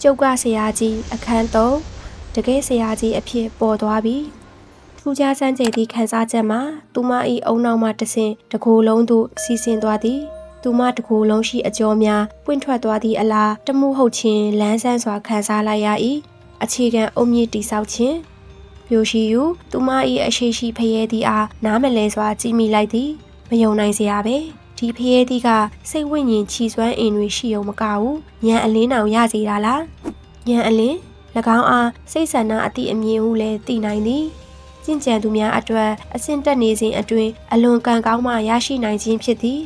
ကျုပ်ကဆရာကြီးအခန်း3တကယ်ဆရာကြီးအဖြစ်ပေါ်သွားပြီထူးခြားစမ်းကြယ်သည့်ခန်းစားချက်မှာသူမ၏အုံနောက်မှတဆင့်တကိုယ်လုံးသို့စီးဆင်းသွားသည်သူမတကိုယ်လုံးရှိအကျော်များပွင့်ထွက်သွားသည့်အလားတမှုဟုတ်ခြင်းလန်းဆန်းစွာခံစားလိုက်ရ၏အခြေခံအုံမြင့်တိဆောက်ခြင်းပြိုရှိယူသူမ၏အရှိရှိဖျဲသည့်အားနားမလဲစွာကြည့်မိလိုက်သည်မယုံနိုင်စရာပဲဒီဖျဲသည့်ကစိတ်ဝိညာဉ်ချီစွမ်းအင်တွေရှိုံမကဘူးဉာဏ်အလင်းတောင်ရစေတာလားဉာဏ်အလင်း၎င်းအားစိတ်ဆန္ဒအသည့်အမြင်ဟုလည်းသိနိုင်သည်ကျင့်ကြံသူများအတွက်အဆင့်တက်နေစဉ်အတွင်းအလွန်ကံကောင်းမှရရှိနိုင်ခြင်းဖြစ်သည်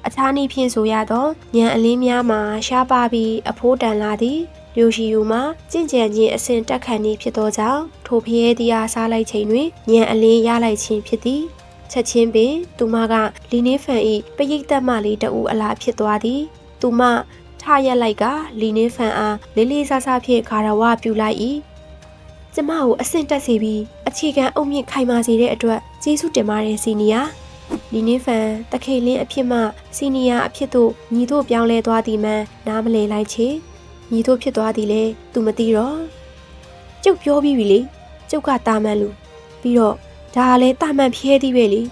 အခြားနည်းဖြင့်ဆိုရသောဉာဏ်အလင်းများမှာရှားပါပြီးအဖိုးတန်လာသည်လျိုရှိယူမှာကျင့်ကြံခြင်းအဆင့်တက်ခံနည်းဖြစ်သောကြောင့်ထိုဖျဲသည့်အားစားလိုက်ချိန်တွင်ဉာဏ်အလင်းရလိုက်ခြင်းဖြစ်သည်ချက်ချင်းပင်သူမကလီနေဖန်၏ပရိတ်သက်မလေးတဦးအလားဖြစ်သွားသည်သူမထရက်လိုက်ကလီနေဖန်အားလေးလေးစားစားဖြင့်ခါရဝပြုလိုက်၏ကျမကိုအဆင့်တက်စေပြီးအခြေခံအုံမြင့်ခိုင်မာစေတဲ့အတွက်ကျေးဇူးတင်ပါတယ်စီနီယာလီနေဖန်တခေလင်းအဖြစ်မှစီနီယာအဖြစ်သို့ညီတို့ပြောင်းလဲသွားသည်မှနားမလည်လိုက်ချေညီတို့ဖြစ်သွားသည်လေသူမသိတော့ကျုပ်ပြောပြီးပြီလေကျုပ်ကတာမန်လူပြီးတော့ဒါကလည်းတာမန်ဖျဲသည်ပဲလေ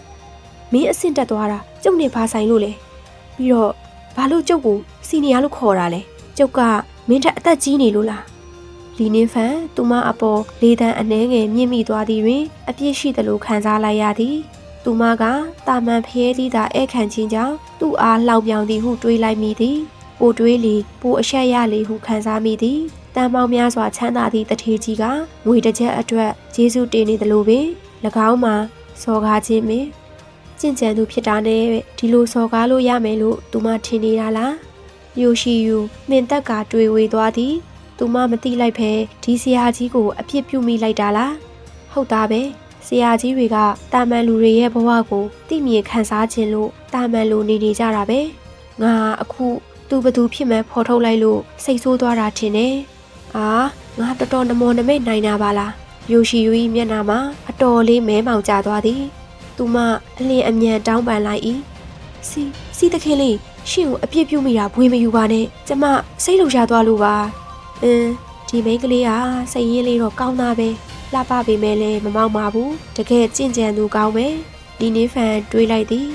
မင်းအဆင့်တက်သွားတာကျုပ်နဲ့ဘာဆိုင်လို့လဲပြီးတော့ဘာလို့ကျုပ်ကိုစီနီယာလို့ခေါ်တာလဲကျုပ်ကမင်းထက်အသက်ကြီးနေလို့လားလီနင်းဖန်သူမအပေါ်လေတံအနှဲငယ်မြင့်မိသွားသည်တွင်အပြစ်ရှိသလိုခံစားလိုက်ရသည်သူမကတာမန်ဖျဲသီးသာဧခံခြင်းကြောင့်သူ့အားလှောင်ပြောင်သည်ဟုတွေးလိုက်မိသည်ပိုတွေးလေပိုအရှက်ရလေဟုခံစားမိသည်တန်ပေါင်းများစွာချမ်းသာသည့်တထေးကြီးကငွေတစ်ချက်အတွက်ကျေးဇူးတင်နေသလိုပင်၎င်းမှာစော်ကားခြင်းပင်ကျင့်ကြံသူဖြစ်တာနဲ့ဒီလိုစော်ကားလို့ရမယ်လို့သူမထင်နေတာလားယိုရှိယူနှင်သက်ကတွေးဝေသွားသည်သူမမသိလိုက်ဖဲဒီဆရာကြီးကိုအပြစ်ပြုမိလိုက်တာလားဟုတ်သားပဲဆရာကြီးတွေကတာမန်လူတွေရဲ့ဘဝကိုသိမြင်ခံစားခြင်းလို့တာမန်လူနေကြတာပဲငါအခုသူဘသူဖြစ်မှဖော်ထုတ်လိုက်လို့စိတ်ဆိုးသွားတာထင်တယ်ငါတော်တော်နမောနမိတ်နိုင်တာပါလားယိုရှိယူ၏မျက်နှာမှာအတော်လေးမဲမောင်ကျသွားသည်သူမအလင်းအမြန်တောင်းပန်လိုက်၏စီတခင်လေးရှင်ကိုအပြစ်ပြုမိတာဘွေမယူပါနဲ့ကျမစိတ်လှုပ်ရှားသွားလို့ပါဒီမိန်းကလေးကစိတ်ရင်းလေးတော့ကောင်းသားပဲလှပပေမဲ့လည်းမမောက်ပါဘူးတကယ်ကြင့်ကြံသူကောင်းပဲဒီနေဖန်တွေးလိုက်သည်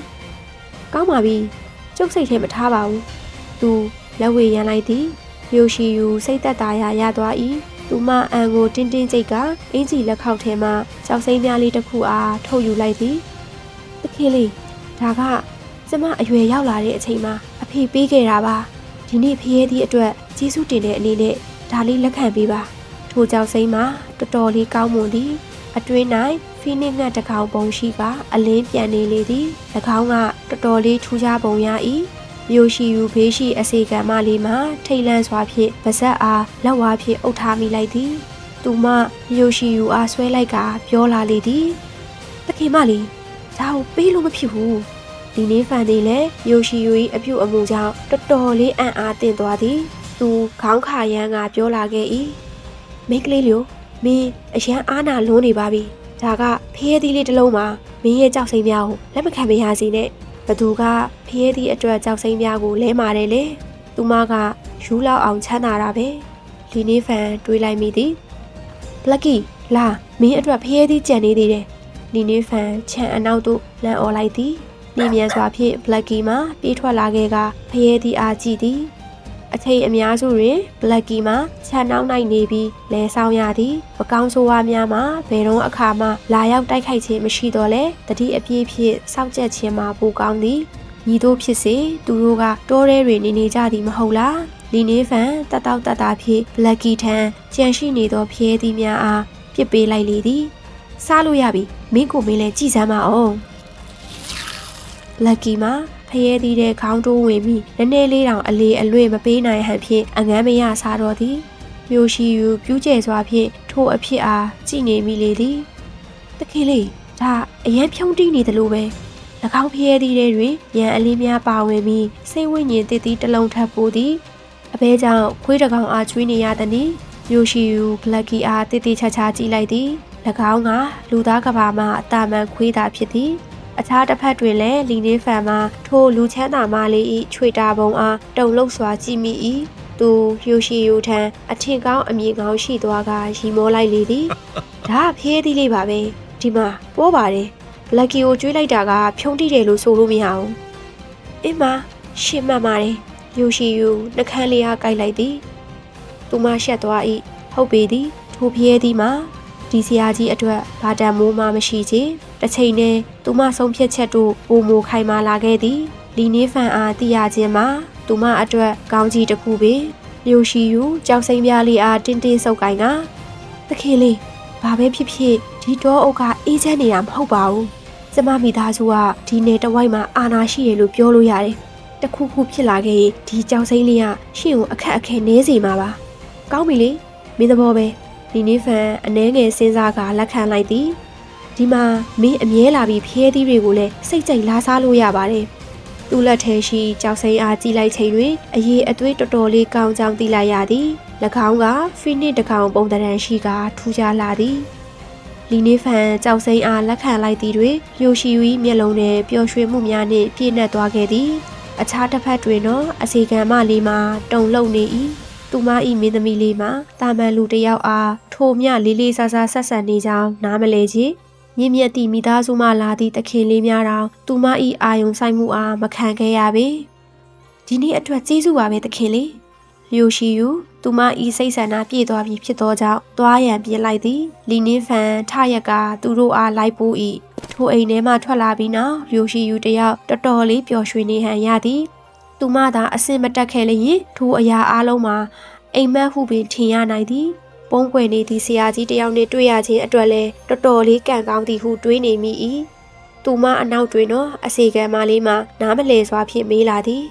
ကောင်းပါပြီကျုပ်စိတ်ထဲမထားပါဘူးသူလက်ဝေရန်လိုက်သည်ယိုရှိယူစိတ်သက်သာရသွား၏သူမအန်ကိုတင်းတင်းကြိတ်ကအင်ကြီးလက်ခောက်ထဲမှကြောက်စိမ့်များလေးတစ်ခုအားထုတ်ယူလိုက်သည်တခင်လေးဒါကကျမအရွယ်ရောက်လာတဲ့အချိန်မှာအဖေပေးခဲ့တာပါဒီနေ့ဖျဲသည့်အတွက်ကျေးဇူးတင်တဲ့အနေနဲ့ဒါလေးလက်ခံပေးပါထိုကြောက်စိမ့်မှာတော်တော်လေးကောင်းမွန်သည်အတွင်း၌ဖီနစ်ငှက်တစ်ကောင်ပုံရှိကအလင်းပြန်နေလေသည်၎င်းကတော်တော်လေးထူးခြားပုံရ၏မျိုးရှိယူဖေးရှိအစေကံမလေးမှာထိတ်လန့်စွာဖြင့်ပါဇက်အားလက်ဝါးဖြင့်အုပ်ထားမိလိုက်သည်သူမမျိုးရှိယူအားဆွဲလိုက်ကပြောလာလေသည်တခင်မလေးဒါကိုပေးလို့မဖြစ်ဘူးဒီနေ့ဖန်သေးလဲမျိုးရှိယူ၏အပြုတ်အမူကြောင့်တော်တော်လေးအံ့အားသင့်သွားသည်သူခေါင်းခါရမ်းကပြောလာခဲ့၏မိန်းကလေးလျိုမင်းအရန်အားနာလွန်းနေပါပြီဒါကဖျဲသီးလေးတစ်လုံးမှာမင်းရဲ့ကြောက်စိမ့်များကိုလက်မခံမရစေနဲ့ဘသူကဖျဲသီးအတွက်ကြောက်စိမ့်များကိုလဲမာတယ်လေသူမကယူလောက်အောင်ချမ်းသာတာပဲလီနေဖန်တွေးလိုက်မိသည်ဘလက်ကီလာမင်းအတွက်ဖျဲသီးကြံနေသေးတယ်လီနေဖန်ခြံအနောက်သို့လမ်းអော်လိုက်သည်နေမြန်စွာဖြင့်ဘလက်ကီမှပြေးထွက်လာခဲ့ကဖျဲသီးအားကြည့်သည်အချိန်အများစုတွင်ဘလက်ကီမှာခြံနှောင်းနိုင်နေပြီးလဲဆောင်ရသည်မကောင်းဆိုးဝါးများမှာဘယ်တော့အခါမှလာရောက်တိုက်ခိုက်ခြင်းမရှိတော့လဲတတိအပြည့်ဖြင့်စောင့်ကြက်ခြင်းမှာပိုကောင်းသည်ညီတို့ဖြစ်စေသူတို့ကတောထဲတွင်နေကြသည်မဟုတ်လားလီနေဖန်တတောက်တတာဖြင့်ဘလက်ကီထံကြံရှိနေသောဖျဲသီးများအားပစ်ပေးလိုက်လေသည်စားလို့ရပြီမင်းကိုမင်းလည်းကြည်စမ်းပါအောင်ဘလက်ကီမှာဖျဲသီးတဲ့ခေါင်းတိုးဝင်ပြီးနည်းနည်းလေးတောင်အလေအလွင့်မပေးနိုင်ဟန်ဖြင့်အငမ်းမရစားတော့သည်မျိုးရှိယူပြူးကျဲစွာဖြင့်ထိုအဖြစ်အားကြည်နေမိလေသည်တခင်လေးဒါအရန်ဖြုံးတီးနေသလိုပဲ၎င်းဖျဲသီးတဲ့တွင်ရန်အလင်းများပါဝင်ပြီးစိတ်ဝိညာဉ်တစ်သီးတစ်လုံးထပ်ပိုးသည်အဘဲကြောင့်ခွေးတကောင်အားကျွေးနေရသည်မျိုးရှိယူဘလက်ကီအားတိတိချာချာကြည့်လိုက်သည်၎င်းကလူသားကဘာမှအတာမန်ခွေးသာဖြစ်သည်အခြားတစ်ဖက်တွင်လည်းလီနေဖန်မှာထိုလူချမ်းသာမလေး၏ချွေတာပုံအားတုံလှုပ်စွာကြည့်မိ၏ သူ သူလျှိုရှိယူထံအထင်ကောင်းအမြင်ကောင်းရှိသွားကရီမောလိုက်လေသည်ဒါကဖျဲသီးလေးပါပဲဒီမှာပေါ်ပါတယ်လက်ကီကိုကျွေးလိုက်တာကဖြုံးတိတယ်လို့ဆိုလို့မရဘူးအင်းမရှင်းမှန်ပါတယ်လျှိုရှိယူနှကန်းလေးအားကိုက်လိုက်သည်သူမရှက်သွား၏ဟုတ်ပေသည်ထိုဖျဲသီးမှာဒီဆရာကြီးအတွက်ဘာတန်မိုးမှမရှိချေတစ်ချိန်နဲ့သူမဆုံးဖြတ်ချက်တို့ပုံမခိုင်မာလာခဲ့သည်လီနေဖန်အားသိရခြင်းမှာသူမအတွက်ကောင်းကြီးတစ်ခုပင်လျှိုရှိယူကြောက်စိမ့်ပြားလေးအားတင်းတင်းဆုပ်ကိုင်ကသခင်လေးဘာပဲဖြစ်ဖြစ်ဒီတော့အုပ်ကအေးချမ်းနေတာမဟုတ်ပါဘူးကျမမိသားစုကဒီနယ်တဝိုက်မှာအာဏာရှိရလို့ပြောလို့ရတယ်တခုခုဖြစ်လာခဲ့ရင်ဒီကြောက်စိမ့်လေးကရှင့်ကိုအခက်အခဲနေစေမှာပါကောင်းပြီလေမင်းသဘောပဲဒီနေ့ဖန်အနှဲငယ်စဉ်းစားကလက်ခံလိုက်သည်ဒီမှာမင်းအမြဲလာပြီးဖျဲသီးတွေကိုလည်းစိတ်ကြိုက်လာစားလို့ရပါတယ်သူ့လက်ထဲရှိကြောက်စိမ့်အားကြည့်လိုက်ချိန်တွင်အရေးအသွေးတော်တော်လေးကောင်းကြောင်းသိလိုက်ရသည်၎င်းကဖိနစ်တကောင်ပုံတံရှိကထူးခြားလာသည်လီနေဖန်ကြောက်စိမ့်အားလက်ခံလိုက်သည်တွင်လျှိုရှိဝီမျက်လုံးနဲ့ပျော်ရွှင်မှုများနှင့်ပြည့်နှက်သွားခဲ့သည်အခြားတစ်ဖက်တွင်တော့အစီကံမလေးမှာတုံလုံနေ၏သူမ၏မင်းသမီးလေးမှာတာမန်လူတစ်ယောက်အားထိုမြလေးလေးစားစားဆက်ဆံနေကြောင်းနားမလဲချေမြင့်မြတ်သည့်မိသားစုမှလာသည့်တခင်လေးများတောင်သူမ၏အာယုံဆိုင်မှုအားမခံခဲ့ရပေဒီနေ့အတွက်ကျေးဇူးပါပဲတခင်လေးလျှိုရှိယူသူမ၏စိတ်ဆန္ဒပြည့်သွားပြီဖြစ်သောကြောင့်သွားရန်ပြင်လိုက်သည်လီနင်းဖန်ထရက်ကသူတို့အားလိုက်ပိုး၏ထိုအိမ်ထဲမှထွက်လာပြီးနောက်လျှိုရှိယူတယောက်တော်တော်လေးပျော်ရွှင်နေဟန်ရသည်သူမသာအစင်မတက်ခဲ့လျင်ထိုအရာအလုံးမှာအိမ်မက်ဟုပင်ထင်ရနိုင်သည်ပုံကွယ်နေသည့်ဆရာကြီးတယောက်နှင့်တွေ့ရခြင်းအတွက်လည်းတော်တော်လေးကံကောင်းသည်ဟုတွေးနေမိ၏သူမအနောက်တွင်တော့အစီကံမလေးမှနားမလည်စွာဖြင့်မေးလာသည်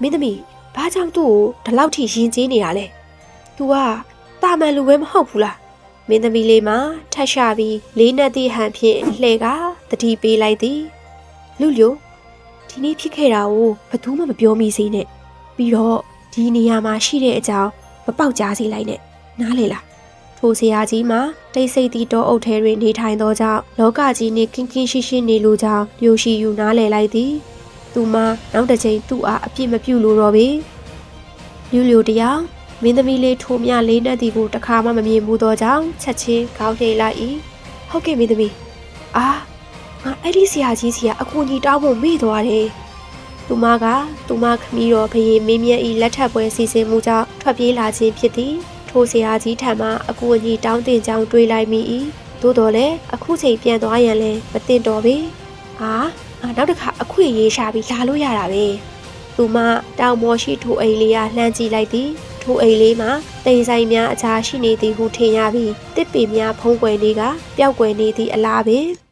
မင်းသမီးဘာကြောင့်သူ့ကိုဒီလောက်ထိရင်ကျေးနေတာလဲသူကတာမန်လူပဲမဟုတ်ဘူးလားမင်းသမီးလေးမှထက်ရှာပြီးလေးနက်သည့်ဟန်ဖြင့်လှဲ့ကတတိပေးလိုက်သည်လူလျိုဒီနေ့ဖြစ်ခဲ့တာကိုဘယ်သူမှမပြောမိစေနဲ့ပြီးတော့ဒီနေရာမှာရှိတဲ့အကြောင်းမပေါက်ကြားစေလိုက်နဲ့နားလေလားထိုဆရာကြီးမှာတိတ်ဆိတ်သည့်တောအုပ်ထဲတွင်နေထိုင်သောကြောင့်လောကကြီးနှင့်ကင်းကင်းရှင်းရှင်းနေလိုကြောင်းလျှိုရှိယူနားလည်လိုက်သည်သူမနောက်တစ်ချိန်သူ့အားအပြစ်မပြုလိုတော့ပေလျိုတရားမင်းသမီးလေးထိုးမြလေးနဲ့တီကိုတခါမှမမြင်ဘူးသောကြောင့်ချက်ချင်းခေါင်းထိတ်လိုက်၏ဟုတ်ကဲ့မင်းသမီးအာငါအဲ့ဒီဆရာကြီးစီကအကူအညီတောင်းဖို့မေ့သွားတယ်သူမကသူမခမီးတော်ဖရေမင်းမြတ်ဤလက်ထပ်ပွဲစီစဉ်မှုကြောင့်ထွက်ပြေးလာခြင်းဖြစ်သည်ထိုဆရာကြီးထံမှအကူအညီတောင်းတင်ကြောင်းတွေးလိုက်မိ၏သို့တော်လည်းအခုချိန်ပြန်သွားရန်လည်းမသင့်တော်ပေအာနောက်တစ်ခါအခွင့်ရေးရှာပြီးလာလို့ရတာပဲသူမတောင်ပေါ်ရှိထိုအိမ်လေးကလှမ်းကြည့်လိုက်သည်ထိုအိမ်လေးမှာတိမ်ဆိုင်များအခြားရှိနေသည်ဟုထင်ရပြီးတစ်ပင်များဖုံးကွယ်နေကပျောက်ကွယ်နေသည့်အလားပင်